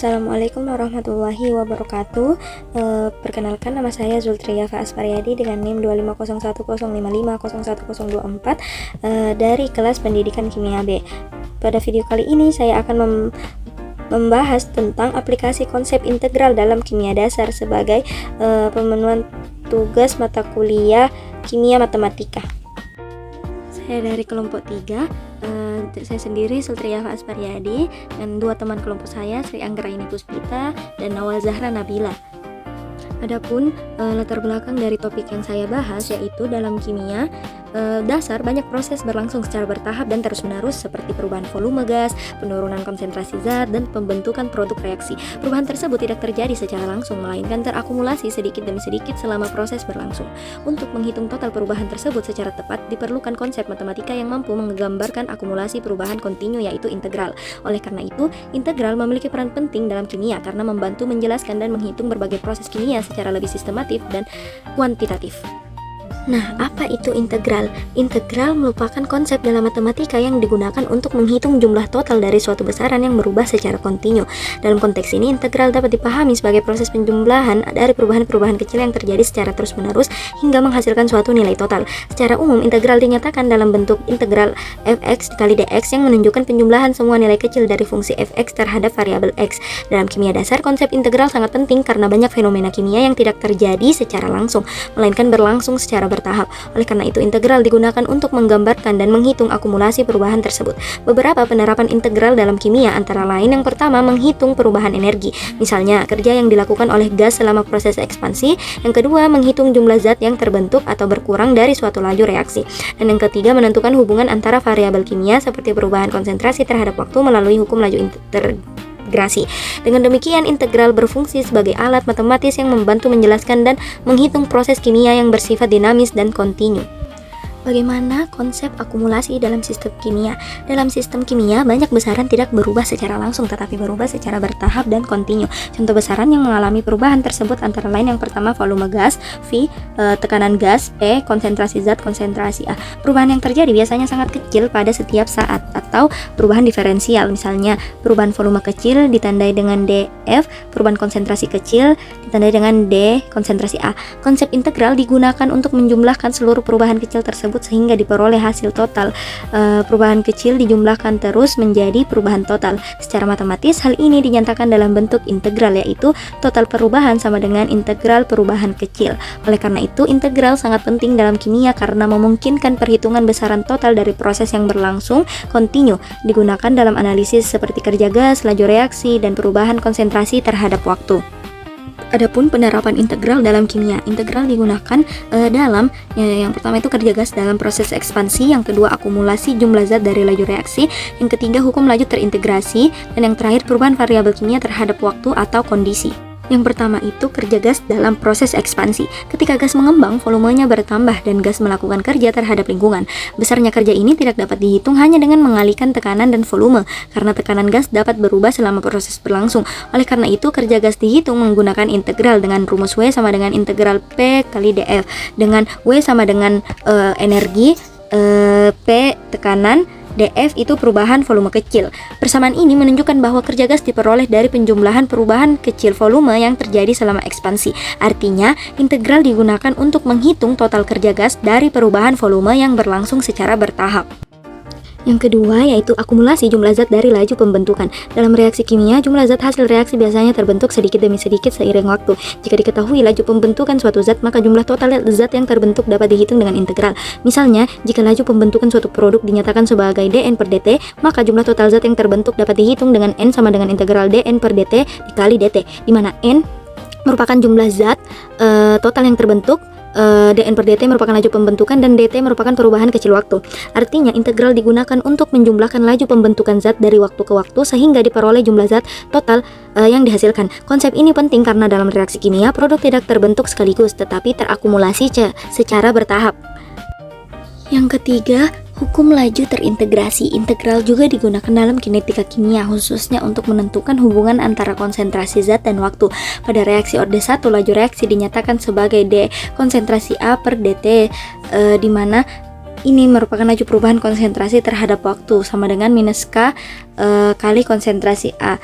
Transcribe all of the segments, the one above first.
Assalamualaikum warahmatullahi wabarakatuh. Perkenalkan, nama saya Zultriyafa Aspariyadi dengan NIM 2501055011024 dari kelas Pendidikan Kimia B. Pada video kali ini saya akan membahas tentang aplikasi konsep integral dalam kimia dasar sebagai pemenuhan tugas mata kuliah Kimia Matematika. Saya dari kelompok 3. Saya sendiri Zultriyafa Aspariyadi dan dua teman kelompok saya, Sri Anggraini Puspita dan Nawal Zahra Nabila. Adapun latar belakang dari topik yang saya bahas yaitu dalam kimia dasar banyak proses berlangsung secara bertahap dan terus-menerus seperti perubahan volume gas, penurunan konsentrasi zat, dan pembentukan produk reaksi. Perubahan tersebut tidak terjadi secara langsung, melainkan terakumulasi sedikit demi sedikit selama proses berlangsung. Untuk menghitung total perubahan tersebut secara tepat, diperlukan konsep matematika yang mampu menggambarkan akumulasi perubahan kontinu yaitu integral. Oleh karena itu, integral memiliki peran penting dalam kimia karena membantu menjelaskan dan menghitung berbagai proses kimia secara lebih sistematif dan kuantitatif. Nah, apa itu integral? Integral merupakan konsep dalam matematika yang digunakan untuk menghitung jumlah total dari suatu besaran yang berubah secara kontinu. Dalam konteks ini, integral dapat dipahami sebagai proses penjumlahan dari perubahan-perubahan kecil yang terjadi secara terus-menerus hingga menghasilkan suatu nilai total. Secara umum, integral dinyatakan dalam bentuk integral fx dikali dx yang menunjukkan penjumlahan semua nilai kecil dari fungsi fx terhadap variabel x. Dalam kimia dasar, konsep integral sangat penting karena banyak fenomena kimia yang tidak terjadi secara langsung, melainkan berlangsung secara bertahap. Oleh karena itu, integral digunakan untuk menggambarkan dan menghitung akumulasi perubahan tersebut. Beberapa penerapan integral dalam kimia antara lain yang pertama, menghitung perubahan energi. Misalnya, kerja yang dilakukan oleh gas selama proses ekspansi. Yang kedua, menghitung jumlah zat yang terbentuk atau berkurang dari suatu laju reaksi. Dan yang ketiga, menentukan hubungan antara variabel kimia seperti perubahan konsentrasi terhadap waktu melalui hukum laju integrasi. Dengan demikian, integral berfungsi sebagai alat matematis yang membantu menjelaskan dan menghitung proses kimia yang bersifat dinamis dan kontinu. Bagaimana konsep akumulasi dalam sistem kimia? Dalam sistem kimia, banyak besaran tidak berubah secara langsung tetapi berubah secara bertahap dan kontinu. Contoh besaran yang mengalami perubahan tersebut antara lain yang pertama volume gas, V, tekanan gas, P, konsentrasi zat, konsentrasi A. Perubahan yang terjadi biasanya sangat kecil pada setiap saat atau perubahan diferensial. Misalnya, perubahan volume kecil ditandai dengan dF, perubahan konsentrasi kecil ditandai dengan D, konsentrasi A. Konsep integral digunakan untuk menjumlahkan seluruh perubahan kecil tersebut sehingga diperoleh hasil total. Perubahan kecil dijumlahkan terus menjadi perubahan total. Secara matematis, hal ini dinyatakan dalam bentuk integral, yaitu total perubahan sama dengan integral perubahan kecil. Oleh karena itu, integral sangat penting dalam kimia karena memungkinkan perhitungan besaran total dari proses yang berlangsung kontinu, digunakan dalam analisis seperti kerja gas, laju reaksi, dan perubahan konsentrasi terhadap waktu. Adapun penerapan integral dalam kimia, integral digunakan dalam yang pertama itu kerja gas dalam proses ekspansi, yang kedua akumulasi jumlah zat dari laju reaksi, yang ketiga hukum laju terintegrasi, dan yang terakhir perubahan variabel kimia terhadap waktu atau kondisi. Yang pertama itu kerja gas dalam proses ekspansi. Ketika gas mengembang, volumenya bertambah dan gas melakukan kerja terhadap lingkungan. Besarnya kerja ini tidak dapat dihitung hanya dengan mengalihkan tekanan dan volume, karena tekanan gas dapat berubah selama proses berlangsung. Oleh karena itu, kerja gas dihitung menggunakan integral dengan rumus W sama dengan integral P kali dF, dengan W sama dengan energi, P tekanan, dF itu perubahan volume kecil. Persamaan ini menunjukkan bahwa kerja gas diperoleh dari penjumlahan perubahan kecil volume yang terjadi selama ekspansi. Artinya, integral digunakan untuk menghitung total kerja gas dari perubahan volume yang berlangsung secara bertahap. Yang kedua yaitu akumulasi jumlah zat dari laju pembentukan. Dalam reaksi kimia, jumlah zat hasil reaksi biasanya terbentuk sedikit demi sedikit seiring waktu. Jika diketahui laju pembentukan suatu zat, maka jumlah total zat yang terbentuk dapat dihitung dengan integral. Misalnya, jika laju pembentukan suatu produk dinyatakan sebagai dN per dt, maka jumlah total zat yang terbentuk dapat dihitung dengan N sama dengan integral dN per dt dikali dt, di mana N merupakan jumlah zat total yang terbentuk, dN per dt merupakan laju pembentukan, dan dt merupakan perubahan kecil waktu. Artinya, integral digunakan untuk menjumlahkan laju pembentukan zat dari waktu ke waktu sehingga diperoleh jumlah zat total yang dihasilkan. Konsep ini penting karena dalam reaksi kimia, produk tidak terbentuk sekaligus tetapi terakumulasi secara bertahap. Yang ketiga, hukum laju terintegrasi. Integral juga digunakan dalam kinetika kimia, khususnya untuk menentukan hubungan antara konsentrasi zat dan waktu. Pada reaksi orde 1, laju reaksi dinyatakan sebagai D konsentrasi A per dt, di mana ini merupakan laju perubahan konsentrasi terhadap waktu sama dengan minus K kali konsentrasi A.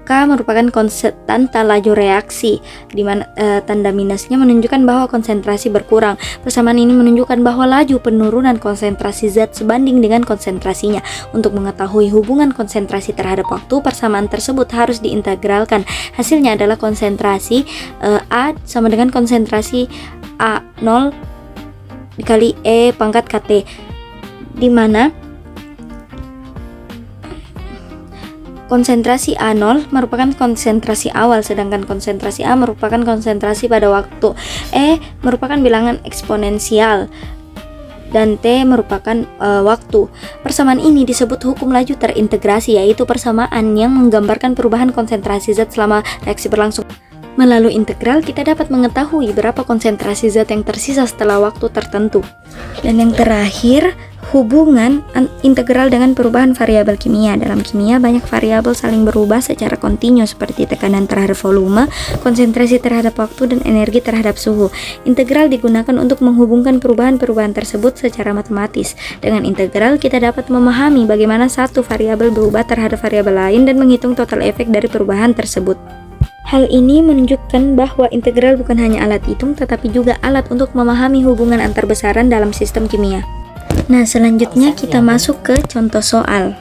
K merupakan konstanta laju reaksi, di mana tanda minusnya menunjukkan bahwa konsentrasi berkurang. Persamaan ini menunjukkan bahwa laju penurunan konsentrasi zat sebanding dengan konsentrasinya. Untuk mengetahui hubungan konsentrasi terhadap waktu, persamaan tersebut harus diintegralkan. Hasilnya adalah konsentrasi A sama dengan konsentrasi A0 dikali E pangkat KT, di mana konsentrasi A0 merupakan konsentrasi awal, sedangkan konsentrasi A merupakan konsentrasi pada waktu. E merupakan bilangan eksponensial dan T merupakan waktu. Persamaan ini disebut hukum laju terintegrasi, yaitu persamaan yang menggambarkan perubahan konsentrasi zat selama reaksi berlangsung. Melalui integral kita dapat mengetahui berapa konsentrasi zat yang tersisa setelah waktu tertentu. Dan yang terakhir, hubungan integral dengan perubahan variabel kimia. Dalam kimia banyak variabel saling berubah secara kontinu seperti tekanan terhadap volume, konsentrasi terhadap waktu, dan energi terhadap suhu. Integral digunakan untuk menghubungkan perubahan-perubahan tersebut secara matematis. Dengan integral kita dapat memahami bagaimana satu variabel berubah terhadap variabel lain dan menghitung total efek dari perubahan tersebut. Hal ini menunjukkan bahwa integral bukan hanya alat hitung tetapi juga alat untuk memahami hubungan antar besaran dalam sistem kimia. Nah, selanjutnya kita masuk ke contoh soal.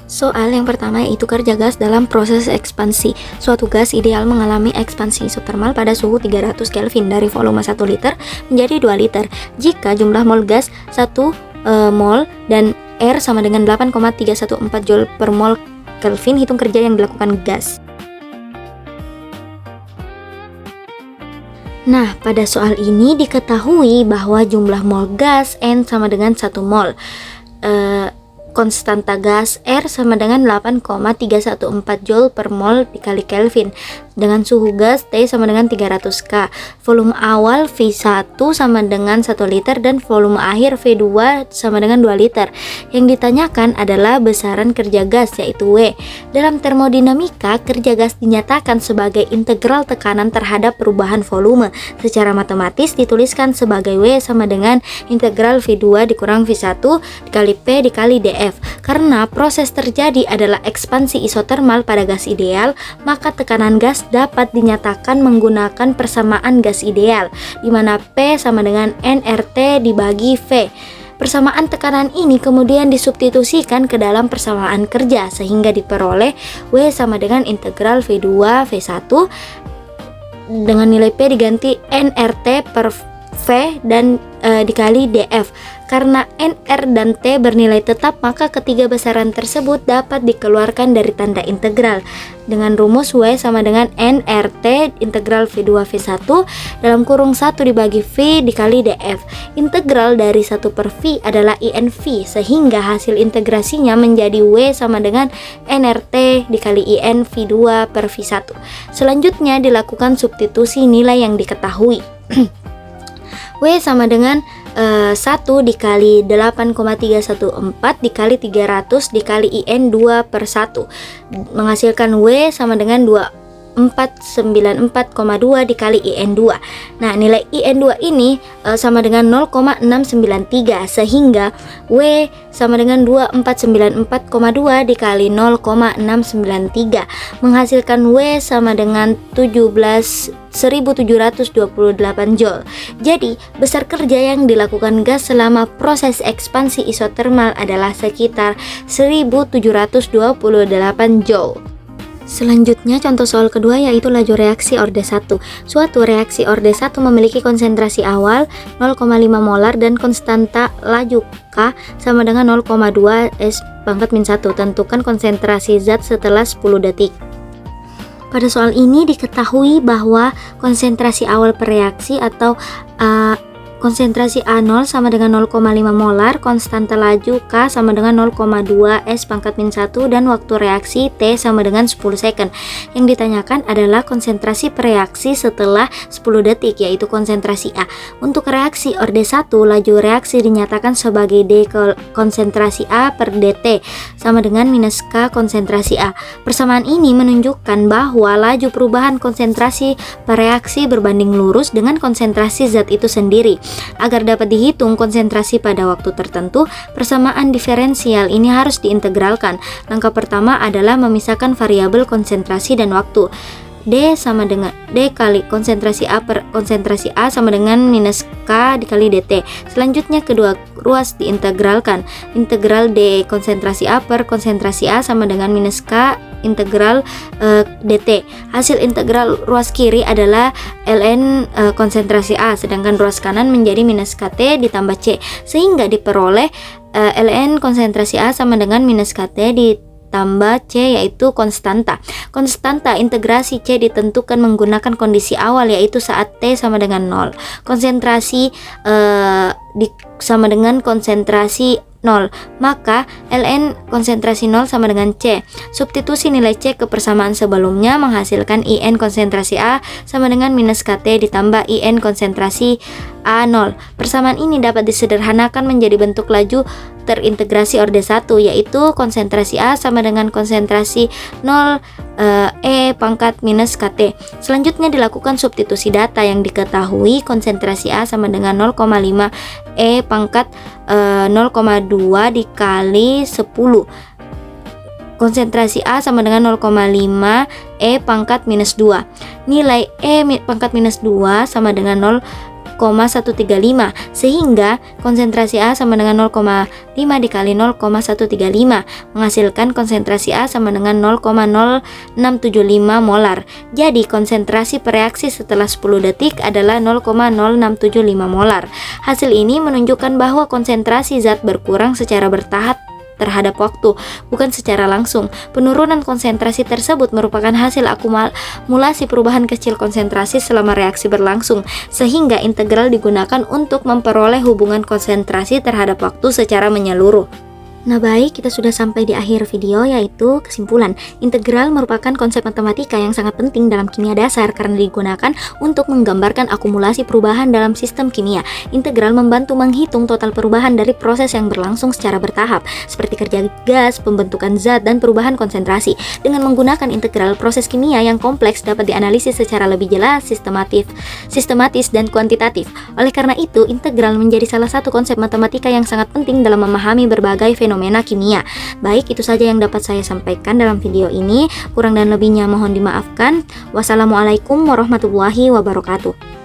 Soal yang pertama yaitu kerja gas dalam proses ekspansi. Suatu gas ideal mengalami ekspansi isotermal pada suhu 300 Kelvin dari volume 1 liter menjadi 2 liter. Jika jumlah mol gas 1 mol dan R sama dengan 8,314 Joule per mol Kelvin, hitung kerja yang dilakukan gas. Nah, pada soal ini diketahui bahwa jumlah mol gas N sama dengan 1 mol. Konstanta gas R sama dengan 8,314 Joule per mol dikali Kelvin, dengan suhu gas T sama dengan 300 K. Volume awal V1 sama dengan 1 liter dan volume akhir V2 sama dengan 2 liter. Yang ditanyakan adalah besaran kerja gas, yaitu W. Dalam termodinamika, kerja gas dinyatakan sebagai integral tekanan terhadap perubahan volume. Secara matematis dituliskan sebagai W sama dengan integral V2 dikurang V1 dikali P dikali dF. Karena proses terjadi adalah ekspansi isotermal pada gas ideal, maka tekanan gas dapat dinyatakan menggunakan persamaan gas ideal, di mana P sama dengan nRT dibagi V. Persamaan tekanan ini kemudian disubstitusikan ke dalam persamaan kerja, sehingga diperoleh W sama dengan integral V2 V1 dengan nilai P diganti nRT per V dan dikali dF. Karena NR dan T bernilai tetap, maka ketiga besaran tersebut dapat dikeluarkan dari tanda integral dengan rumus W sama dengan nRT integral V2 V1 dalam kurung 1 dibagi V dikali dF. Integral dari 1 per V adalah INV, sehingga hasil integrasinya menjadi W sama dengan nRT dikali IN V2 per V1. Selanjutnya dilakukan substitusi nilai yang diketahui. W sama dengan 1 dikali 8,314 dikali 300 dikali IN 2 per 1 menghasilkan W sama dengan 2494,2 dikali IN2. Nah, nilai IN2 ini sama dengan 0,693, sehingga W sama dengan 2494,2 dikali 0,693 menghasilkan W sama dengan 17.728 Joule. Jadi, besar kerja yang dilakukan gas selama proses ekspansi isotermal adalah sekitar 1728 Joule. Selanjutnya contoh soal kedua yaitu laju reaksi orde 1. Suatu reaksi orde 1 memiliki konsentrasi awal 0,5 molar dan konstanta laju K sama dengan 0,2 S pangkat min 1. Tentukan konsentrasi zat setelah 10 detik. Pada soal ini diketahui bahwa konsentrasi awal per reaksi atau konsentrasi A0 sama dengan 0,5 molar, konstanta laju K sama dengan 0,2 S pangkat min 1, dan waktu reaksi T sama dengan 10 second. Yang ditanyakan adalah konsentrasi per reaksi setelah 10 detik, yaitu konsentrasi A. Untuk reaksi orde 1, laju reaksi dinyatakan sebagai D konsentrasi A per DT sama dengan minus K konsentrasi A. Persamaan ini menunjukkan bahwa laju perubahan konsentrasi per reaksi berbanding lurus dengan konsentrasi zat itu sendiri. Agar dapat dihitung konsentrasi pada waktu tertentu, persamaan diferensial ini harus diintegralkan. Langkah pertama adalah memisahkan variabel konsentrasi dan waktu. D kali konsentrasi A per konsentrasi A sama dengan minus K dikali dt. Selanjutnya kedua ruas diintegralkan. Integral D konsentrasi A per konsentrasi A sama dengan minus K integral dt. Hasil integral ruas kiri adalah ln konsentrasi A, sedangkan ruas kanan menjadi minus kt ditambah c, sehingga diperoleh ln konsentrasi A sama dengan minus kt ditambah C, yaitu konstanta. Konstanta integrasi C ditentukan menggunakan kondisi awal, yaitu saat T sama dengan 0. Konsentrasi sama dengan konsentrasi 0, maka ln konsentrasi 0 sama dengan C. Substitusi nilai C ke persamaan sebelumnya menghasilkan IN konsentrasi A sama dengan minus KT ditambah IN konsentrasi A0. Persamaan ini dapat disederhanakan menjadi bentuk laju terintegrasi orde 1, yaitu konsentrasi A sama dengan konsentrasi 0 E pangkat minus KT. Selanjutnya dilakukan substitusi data yang diketahui. Konsentrasi A sama dengan 0,5 E pangkat 0,2 dikali 10. Konsentrasi A sama dengan 0,5 E pangkat minus 2. Nilai E pangkat minus 2 sama dengan 0,135, sehingga konsentrasi A sama dengan 0,5 dikali 0,135 menghasilkan konsentrasi A sama dengan 0,0675 molar. Jadi konsentrasi per reaksi setelah 10 detik adalah 0,0675 molar. Hasil ini menunjukkan bahwa konsentrasi zat berkurang secara bertahap terhadap waktu, bukan secara langsung. Penurunan konsentrasi tersebut merupakan hasil akumulasi perubahan kecil konsentrasi selama reaksi berlangsung, sehingga integral digunakan untuk memperoleh hubungan konsentrasi terhadap waktu secara menyeluruh. Nah baik, kita sudah sampai di akhir video, yaitu kesimpulan. Integral merupakan konsep matematika yang sangat penting dalam kimia dasar karena digunakan untuk menggambarkan akumulasi perubahan dalam sistem kimia. Integral membantu menghitung total perubahan dari proses yang berlangsung secara bertahap, seperti kerja gas, pembentukan zat, dan perubahan konsentrasi. Dengan menggunakan integral, proses kimia yang kompleks dapat dianalisis secara lebih jelas, sistematis, dan kuantitatif. Oleh karena itu, integral menjadi salah satu konsep matematika yang sangat penting dalam memahami berbagai fenomena kimia. Baik, itu saja yang dapat saya sampaikan dalam video ini. Kurang dan lebihnya mohon dimaafkan. Wassalamualaikum warahmatullahi wabarakatuh.